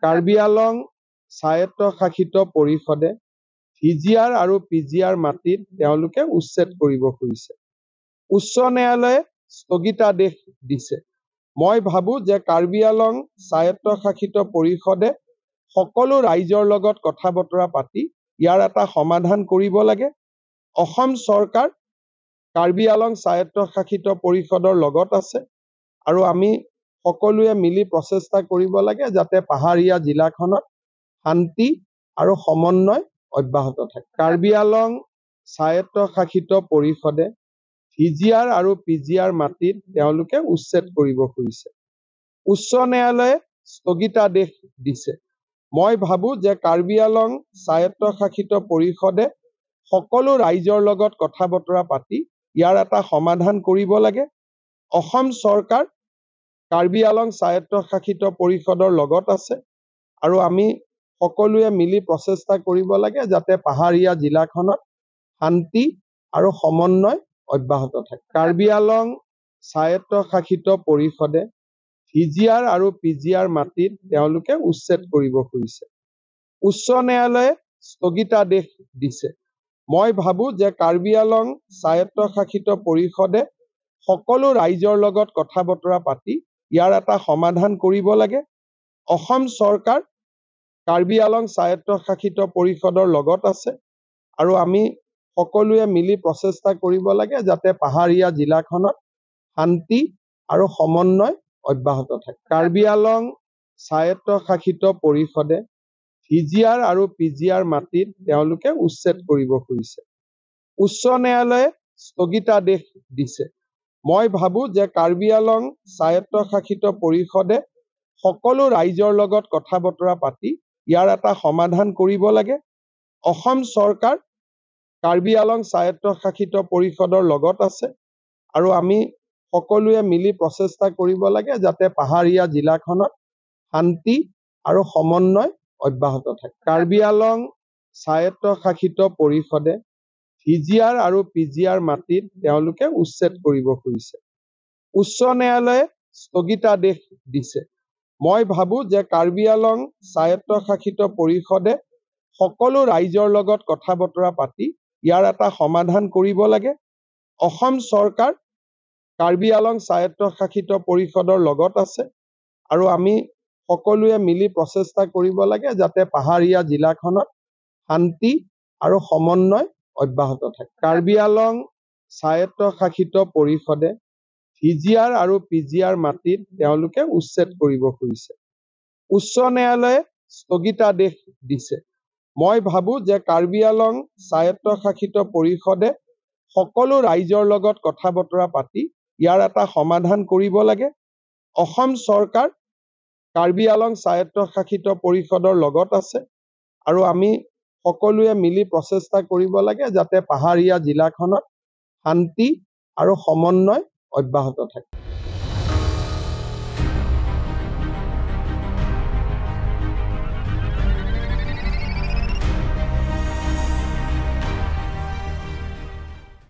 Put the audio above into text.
কাৰ্বি আলং স্বায়ত্তশাসিত পৰিষদে ভিজিআৰ আৰু পিজিআৰ মাটিত তেওঁলোকে উচ্ছেদ কৰিব খুজিছে। উচ্চ ন্যায়ালয়ে স্থগিতাদেশ দিছে। মই ভাবো যে কাৰ্বি আলং স্বায়ত্তশাসিত পৰিষদে সকলো ৰাইজৰ লগত কথা বতৰা পাতি ইয়াৰ এটা সমাধান কৰিব লাগে। অসম চৰকাৰ কাৰ্বি আলং স্বায়ত্তশাসিত পৰিষদৰ লগত আছে আৰু আমি সকলোৱে মিলি প্ৰচেষ্টা কৰিব লাগে যাতে পাহাৰীয়া জিলাখনত শান্তি আৰু সমন্বয় অব্যাহত থাকে। কাৰ্বি আলং স্বায়ত্তশাসিত পৰিষদে ভিজিআৰ আৰু পিজিআৰ মাটিত তেওঁলোকে উচ্ছেদ কৰিব খুজিছে। উচ্চ ন্যায়ালয়ে স্থগিতাদেশ দিছে। মই ভাবো যে কাৰ্বি আলং স্বায়ত্তশাসিত পৰিষদে সকলো ৰাইজৰ লগত কথা বতৰা পাতি ইয়াৰ এটা সমাধান কৰিব লাগে। অসম চৰকাৰ কাৰ্বি আলং স্বায়ত্তশাসিত পৰিষদৰ লগত আছে আৰু আমি সকলোৱে মিলি প্ৰচেষ্টা কৰিব লাগে যাতে পাহাৰীয়া জিলাখনত শান্তি আৰু সমন্বয় অব্যাহত থাকে। কাৰ্বি আলং স্বায়ত্তশাসিত পৰিষদে ভিজিআৰ আৰু পিজিআৰ মাটিত তেওঁলোকে উচ্ছেদ কৰিব খুজিছে। উচ্চ ন্যায়ালয়ে স্থগিতাদেশ দিছে। মই ভাবো যে কাৰ্বি আলং স্বায়ত্তশাসিত পৰিষদে সকলো ৰাইজৰ লগত কথা বতৰা পাতি ইয়াৰ এটা সমাধান কৰিব লাগে। অসম চৰকাৰ কাৰ্বি আলং স্বায়ত্তশাসিত পৰিষদৰ লগত আছে আৰু আমি সকলোৱে মিলি প্ৰচেষ্টা কৰিব লাগে যাতে পাহাৰীয়া জিলাখনত শান্তি আৰু সমন্বয় অব্যাহত থাকে। কাৰ্বি আলং স্বায়ত্তশাসিত পৰিষদে ভিজিআৰ আৰু পিজিআৰ মাটিত তেওঁলোকে উচ্ছেদ কৰিব খুজিছে। উচ্চ ন্যায়ালয়ে স্থগিতাদেশ দিছে। মই ভাবো যে কাৰ্বি আলং স্বায়ত্তশাসিত পৰিষদে সকলো ৰাইজৰ লগত কথা বতৰা পাতি ইয়াৰ এটা সমাধান কৰিব লাগে। অসম চৰকাৰ কাৰ্বি আলং স্বায়ত্তশাসিত পৰিষদৰ লগত আছে আৰু আমি সকলোৱে মিলি প্ৰচেষ্টা কৰিব লাগে যাতে পাহাৰীয়া জিলাখনত শান্তি আৰু সমন্বয় অব্যাহত থাকে। কাৰ্বি আলং স্বায়ত্তশাসিত পৰিষদে ভিজিআৰ আৰু পিজিআৰ মাটিত তেওঁলোকে উচ্ছেদ কৰিব খুজিছে। উচ্চ ন্যায়ালয়ে স্থগিতাদেশ দিছে। মই ভাবো যে কাৰ্বি আলং স্বায়ত্তশাসিত পৰিষদে সকলো ৰাইজৰ লগত কথা বতৰা পাতি ইয়াৰ এটা সমাধান কৰিব লাগে। অসম চৰকাৰ কাৰ্বি আলং স্বায়ত্তশাসিত পৰিষদৰ লগত আছে আৰু আমি সকলোৱে মিলি প্ৰচেষ্টা কৰিব লাগে যাতে পাহাৰীয়া জিলাখনত শান্তি আৰু সমন্বয় অব্যাহত থাকে। কাৰ্বি আলং স্বায়ত্তশাসিত পৰিষদে ভিজিআৰ আৰু পিজিআৰ মাটিত তেওঁলোকে উচ্ছেদ কৰিব খুজিছে। উচ্চ ন্যায়ালয়ে স্থগিতাদেশ দিছে। মই ভাবো যে কাৰ্বি আলং স্বায়ত্তশাসিত পৰিষদে সকলো ৰাইজৰ লগত কথা বতৰা পাতি ইয়াৰ এটা সমাধান কৰিব লাগে। অসম চৰকাৰ কাৰ্বি আলং স্বায়ত্তশাসিত পৰিষদৰ লগত আছে আৰু আমি সকলোৱে মিলি প্ৰচেষ্টা কৰিব লাগে যাতে পাহাৰীয়া জিলাখনত শান্তি আৰু সমন্বয় অব্যাহত থাকে।